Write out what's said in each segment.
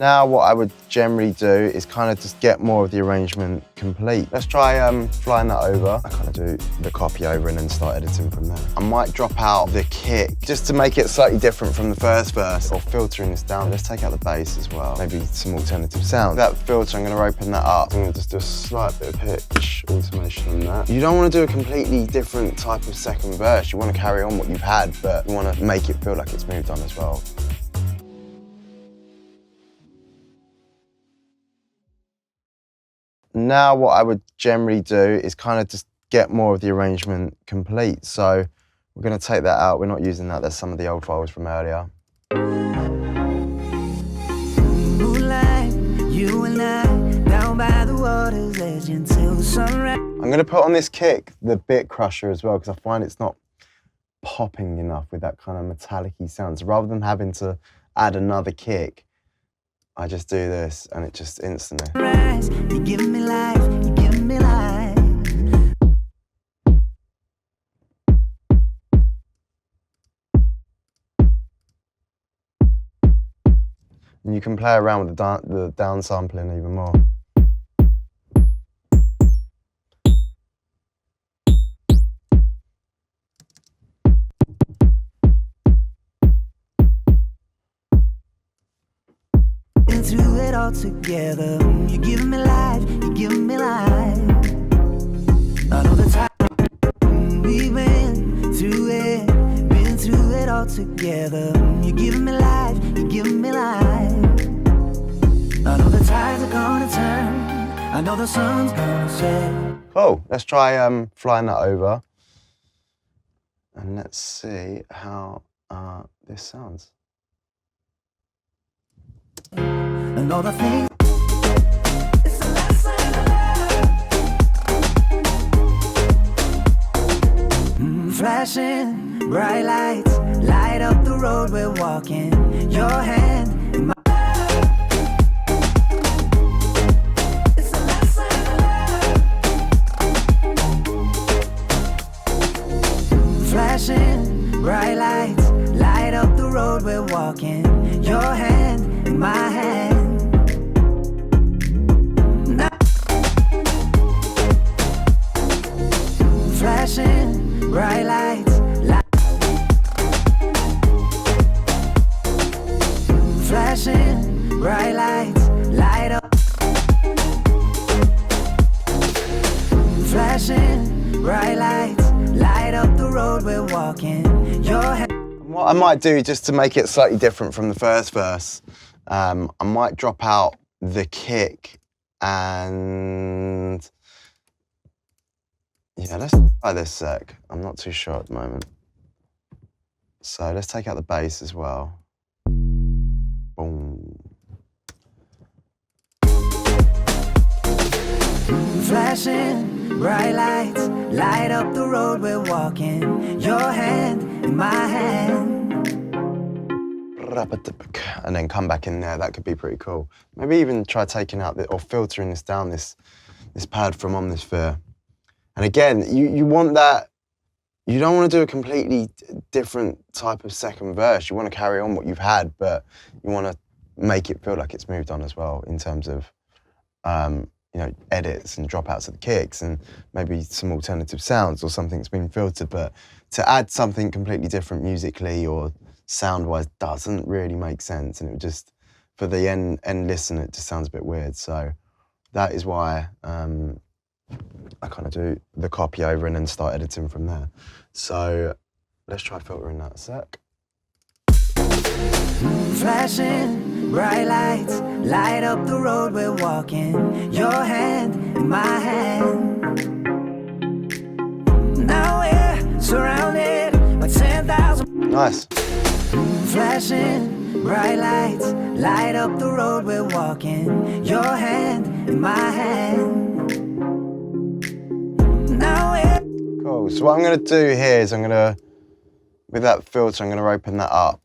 Now what I would generally do is kind of just get more of the arrangement complete. Let's try flying that over. I kind of do the copy over and then start editing from there. I might drop out the kick just to make it slightly different from the first verse, or filtering this down. Let's take out the bass as well. Maybe some alternative sound. That filter, I'm gonna open that up. I'm gonna just do a slight bit of pitch automation on that. You don't want to do a completely different type of second verse. You want to carry on what you've had, but you want to make it feel like it's moved on as well. Now what I would generally do is kind of just get more of the arrangement complete. So we're going to take that out. We're not using that. There's some of the old files from earlier. Moonlight, you and I, down by the water's edge until sunrise. I'm going to put on this kick the bit crusher as well, because I find it's not popping enough with that kind of metallic-y sound. So rather than having to add another kick, I just do this and it just instantly. You give me life, you give me life. And you can play around with the down sampling even more. Through it all together, you give me life, you give me life. I know the time we've been through it all together. You give me life, you give me life. I know the tides are gonna turn, I know the sun's gonna set. Cool, let's try flying that over. And let's see how this sounds. And all the things. It's a lesson in love. Flashing bright lights, light up the road we're walking. Your hand in my. It's a lesson in love. Flashing bright lights, light up the road we're walking. Your hand in my hand. Flashing bright lights, flashing bright lights, light up. Flashing bright lights, light up the road we're walking. Your hand. What I might do, just to make it slightly different from the first verse, I might drop out the kick and yeah, let's try this sec. I'm not too sure at the moment. So let's take out the bass as well. Boom. Flashing bright lights, light up the road we're walking. Your hand in my hand. And then come back in there. That could be pretty cool. Maybe even try taking out or filtering this down, this pad from Omnisphere. And again, you want that, you don't want to do a completely different type of second verse. You want to carry on what you've had, but you want to make it feel like it's moved on as well in terms of, you know, edits and dropouts of the kicks and maybe some alternative sounds or something that's been filtered. But to add something completely different musically or sound-wise doesn't really make sense. And it would just, for the end listen, it just sounds a bit weird. So that is why I kind of do the copy over and then start editing from there. So let's try filtering that a sec. Flashing bright lights, light up the road we're walking. Your hand in my hand. Now we're surrounded by 10,000. Nice. Flashing bright lights, light up the road we're walking. Your hand in my hand. Cool, so what I'm going to do here is with that filter, I'm going to open that up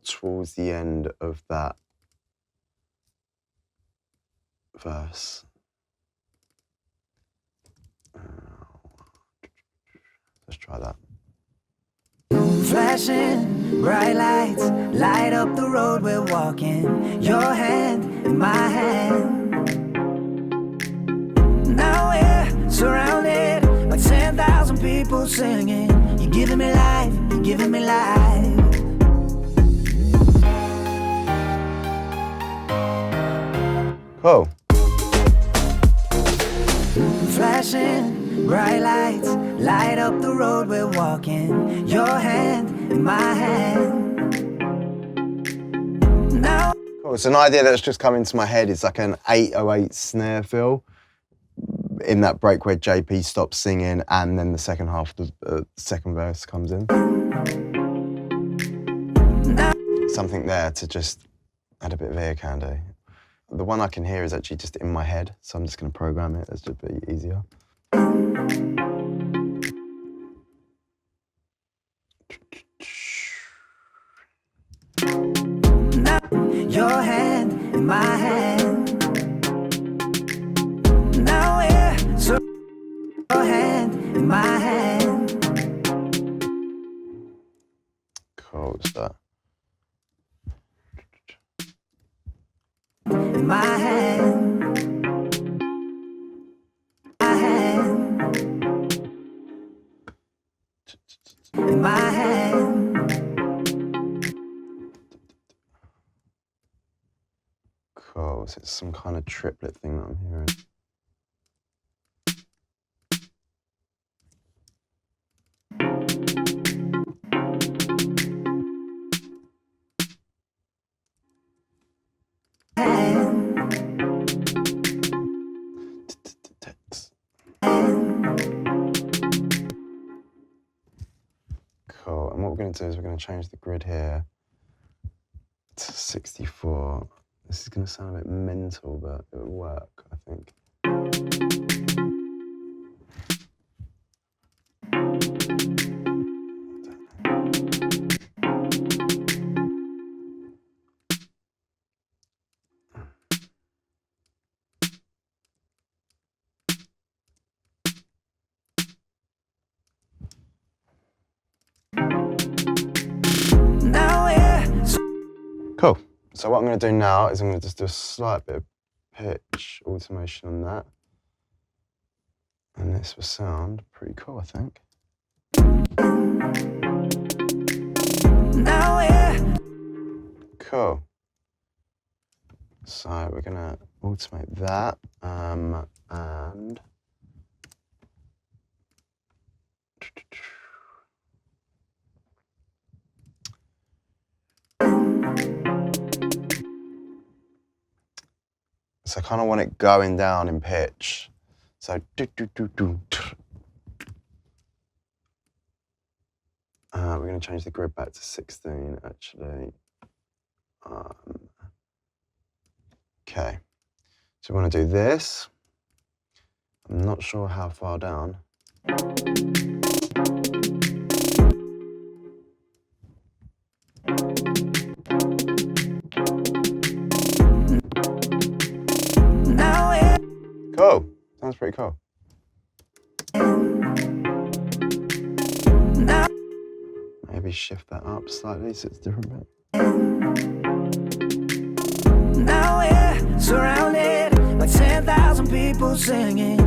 towards the end of that verse. Let's try that. Flashing bright lights light up the road we're walking. Your hand in my hand. Now we're surrounded by 10,000 people singing. You're giving me life, you're giving me life. Cool. Flashing bright lights light up the road we're walking. Your hand in my hand. Now. Cool. It's an idea that's just come into my head. It's like an 808 snare fill in that break where JP stops singing and then the second half, the second verse comes in. Something there to just add a bit of ear candy. The one I can hear is actually just in my head, so I'm just going to program it. That's just a bit easier. Your hand in my hand. Now we're so. Your hand in my hand. Cool, what's that? In my hand. My hand. In my hand. Cool, so it's some kind of triplet thing that I'm hearing. Cool, and what we're going to do is we're going to change the grid here to 64. This is going to sound a bit mental, but it will work, I think. Cool. So what I'm going to do now is I'm going to just do a slight bit of pitch automation on that. And this will sound pretty cool, I think. Cool. So we're going to automate that. And so I kind of want it going down in pitch. So we're going to change the grid back to 16 actually. Okay, so we want to do this. I'm not sure how far down. Cool, sounds pretty cool. Maybe shift that up slightly so it's different bit. Now we're surrounded by 10,000 people singing.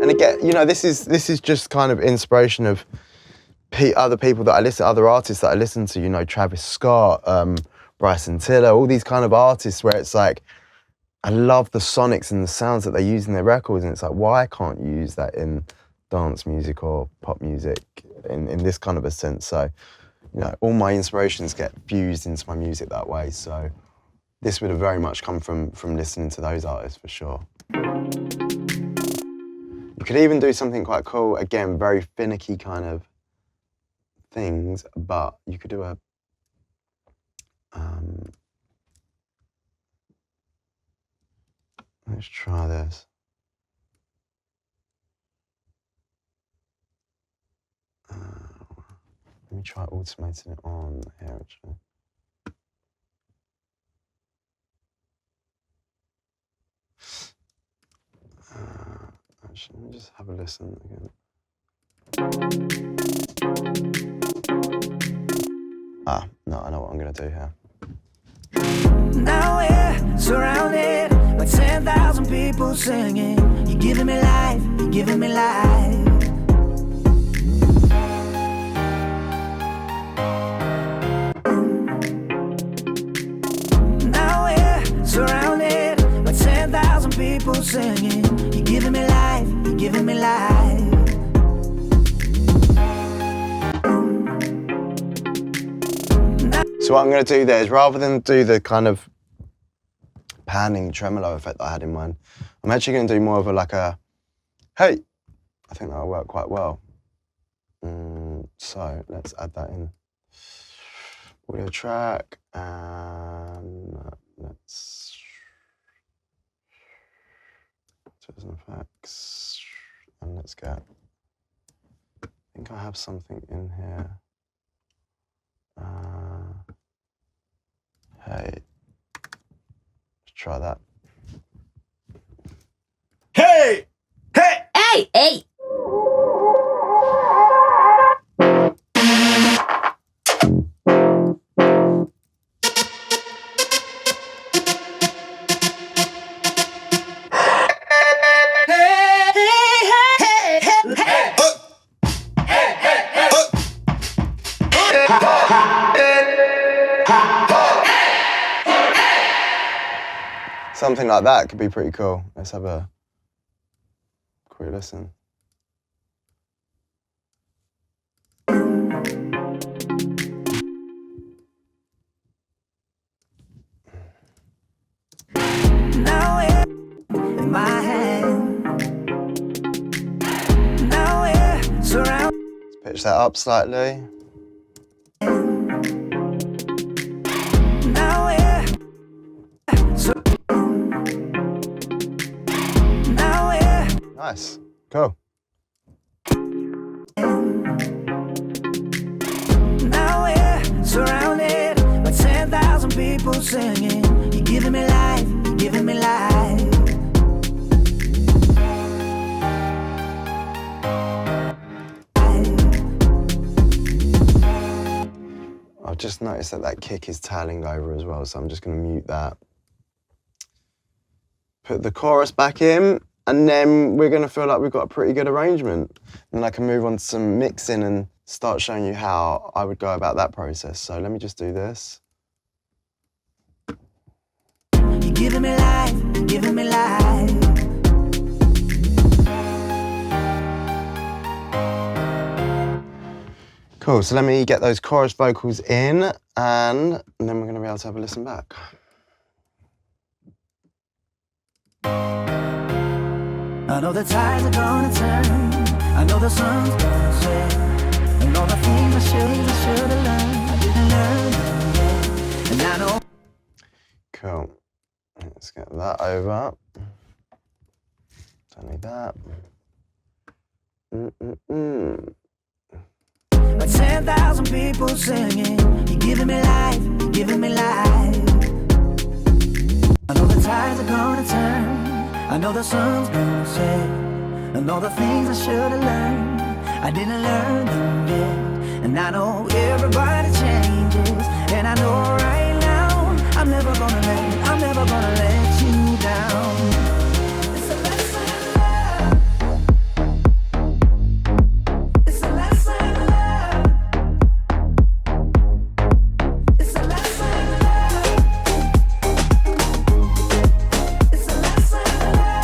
And again, you know, this is just kind of inspiration of other people that I listen, other artists that I listen to. You know, Travis Scott, Bryson Tiller, all these kind of artists where it's like, I love the sonics and the sounds that they use in their records, and it's like, why can't you use that in dance music or pop music in this kind of a sense? So, you know, all my inspirations get fused into my music that way. So this would have very much come from listening to those artists for sure. You could even do something quite cool, again, very finicky kind of things, but you could do a let's try this. Let me try automating it on here actually. Actually, let me just have a listen again. No, I know what I'm gonna do here. Now we're surrounded by 10,000 people singing. You're giving me life, you're giving me life. Now we're surrounded by 10,000 people singing. You're giving me life, you're giving me life. So what I'm going to do there is, rather than do the kind of panning tremolo effect that I had in mind, I'm actually going to do more of a hey. I think that'll work quite well. So let's add that in. Audio track, and let's do some effects, and let's get, I think I have something in here. Hey, let's try that. Hey! Hey! Hey! Hey! Something like that could be pretty cool. Let's have a quick listen. Now we're in my hand. Now we're surrounded. Let's pitch that up slightly. Now we're Nice, cool. Now we're surrounded by 10,000 people singing. You're giving me life, you're giving me life. I've just noticed that kick is tailing over as well, so I'm just going to mute that. Put the chorus back in, and then we're going to feel like we've got a pretty good arrangement. And I can move on to some mixing and start showing you how I would go about that process. So let me just do this. You're giving me life, you're giving me life. Cool, so let me get those chorus vocals in, and then we're going to be able to have a listen back. I know the tides are gonna turn. I know the sun's gonna set. And all the things I should have learned, I didn't learn them yet. And I know. Cool. Let's get that over. Don't need that. But 10,000 people singing. You're giving me life, you're giving me life. I know the tides are gonna turn. I know the sun's gonna set. And all the things I should have learned, I didn't learn them yet. And I know everybody changes. And I know right now I'm never gonna let you down. It's a lesson in love. It's a lesson in love. It's a lesson in love. It's a lesson in love.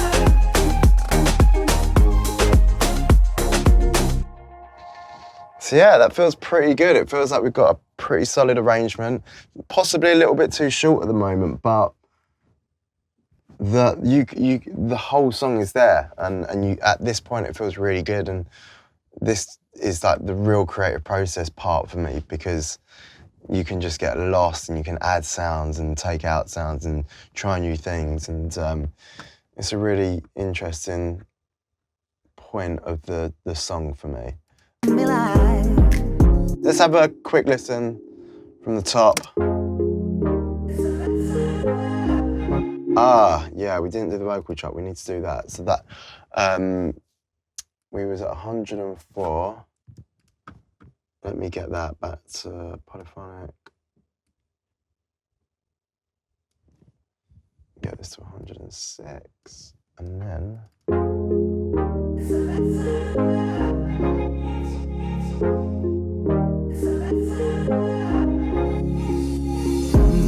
So yeah, that feels pretty good. It feels like we've got a pretty solid arrangement. Possibly a little bit too short at the moment, but the whole song is there, and you, at this point it feels really good. And this is like the real creative process part for me, because you can just get lost and you can add sounds and take out sounds and try new things, and it's a really interesting point of the song for me. Let's have a quick listen from the top. Yeah, we didn't do the vocal chop. We need to do that. So that we was at 104. let me get that back to polyphonic. Get this to 106, and then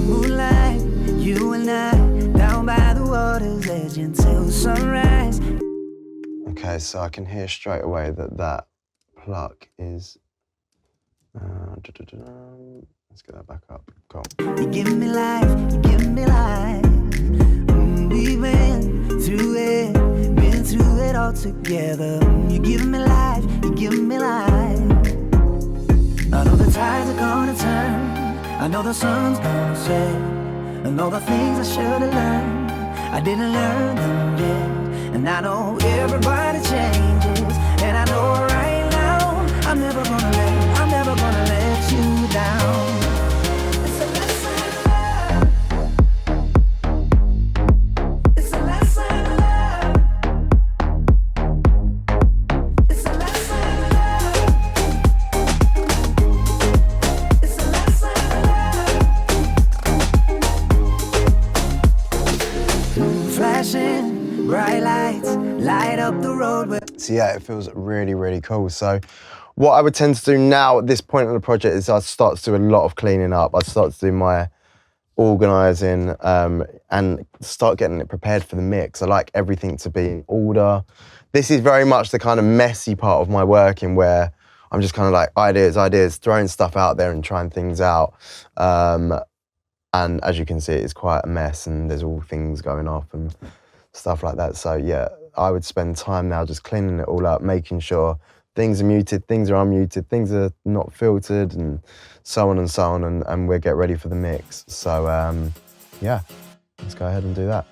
moonlight, you and I, down by the water's edge until sunrise. okay, so I can hear straight away that that pluck is. Let's get that back up. Cool. You give me life, you give me life. We've been through it all together. You give me life, you give me life. I know the tides are gonna turn, I know the sun's gonna set, and all the things I should have learned, I didn't learn them yet. And I know everybody changes, and I know right now I'm never gonna let you down. It's a lesson learned. It's a lesson learned. It's a lesson learned. It's a lesson learned. Flashing bright lights light up the road. So yeah, it feels really, really cool. So what I would tend to do now at this point in the project is I'd start to do a lot of cleaning up. I'd start to do my organising and start getting it prepared for the mix. I like everything to be in order. This is very much the kind of messy part of my working where I'm just kind of like ideas, throwing stuff out there and trying things out. And as you can see, it's quite a mess and there's all things going off and stuff like that. So yeah, I would spend time now just cleaning it all up, making sure things are muted, things are unmuted, things are not filtered, and so on, and we'll get ready for the mix. So yeah, let's go ahead and do that.